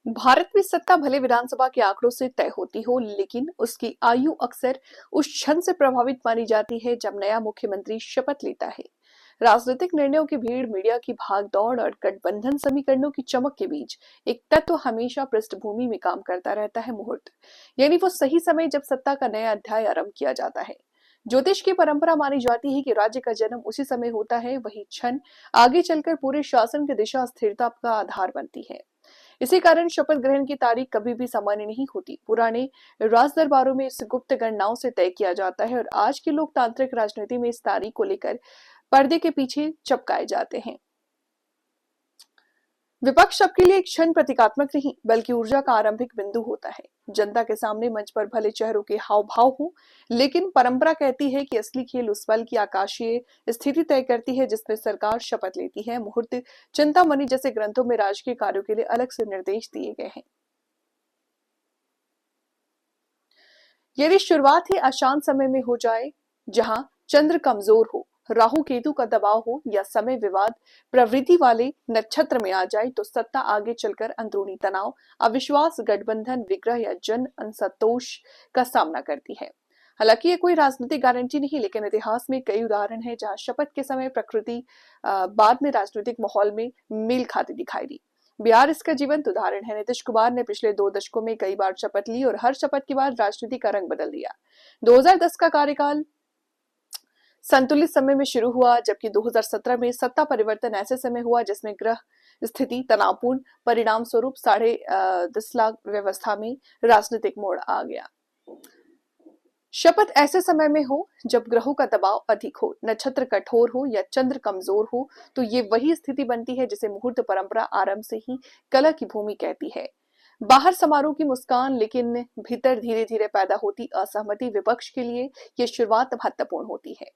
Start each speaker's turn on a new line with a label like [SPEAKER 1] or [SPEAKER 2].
[SPEAKER 1] भारत में सत्ता भले विधानसभा के आंकड़ों से तय होती हो, लेकिन उसकी आयु अक्सर उस क्षण से प्रभावित मानी जाती है जब नया मुख्यमंत्री शपथ लेता है। राजनीतिक निर्णयों की भीड़, मीडिया की भागदौड़ और गठबंधन समीकरणों की चमक के बीच एक तत्व हमेशा पृष्ठभूमि में काम करता रहता है, मुहूर्त। यानी वो सही समय जब सत्ता का नया अध्याय आरंभ किया जाता है। ज्योतिष की परंपरा मानी जाती है कि राज्य का जन्म उसी समय होता है, वही क्षण आगे चलकर पूरे शासन की दिशा स्थिरता का आधार बनती है। इसी कारण शपथ ग्रहण की तारीख कभी भी सामान्य नहीं होती। पुराने राज दरबारों में इस गुप्त गणनाओं से तय किया जाता है और आज की लोकतांत्रिक राजनीति में इस तारीख को लेकर पर्दे के पीछे चपकाए जाते हैं। विपक्ष सबके लिए एक क्षण प्रतीकात्मक नहीं, बल्कि ऊर्जा का आरंभिक बिंदु होता है। जनता के सामने मंच पर भले चेहरों के हाव भाव हो, लेकिन परंपरा कहती है कि असली खेल उस पल की आकाशीय स्थिति तय करती है जिसमें सरकार शपथ लेती है। मुहूर्त, चिंतामणि जैसे ग्रंथों में राजकीय कार्यों के लिए अलग से निर्देश दिए गए हैं। यदि शुरुआत ही अशांत समय में हो जाए, जहां चंद्र कमजोर हो, राहु केतु का दबाव हो या समय विवाद प्रवृत्ति वाले नक्षत्र में आ जाए, तो सत्ता आगे चलकर अंदरूनी तनाव, अविश्वास, गठबंधन, विग्रह या जन असंतोष का सामना करती है। हालांकि ये कोई राजनीतिक गारंटी नहीं, लेकिन इतिहास में कई उदाहरण हैं जहां शपथ के समय प्रकृति बाद में राजनीतिक माहौल में मेल खाती दिखाई दी। बिहार इसका जीवंत उदाहरण है। नीतीश कुमार ने पिछले 2 दशकों में कई बार शपथ ली और हर शपथ के बाद राजनीति का रंग बदल दिया। 2010 का कार्यकाल संतुलित समय में शुरू हुआ, जबकि 2017 में सत्ता परिवर्तन ऐसे समय हुआ जिसमें ग्रह स्थिति तनावपूर्ण, परिणाम स्वरूप 10.5 लाख व्यवस्था में राजनीतिक मोड़ आ गया। शपथ ऐसे समय में हो जब ग्रहों का दबाव अधिक हो, नक्षत्र कठोर हो या चंद्र कमजोर हो, तो ये वही स्थिति बनती है जिसे मुहूर्त परंपरा आरंभ से ही कला की भूमि कहती है। बाहर समारोह की मुस्कान, लेकिन भीतर धीरे धीरे पैदा होती असहमति, विपक्ष के लिए ये शुरुआत महत्वपूर्ण होती है।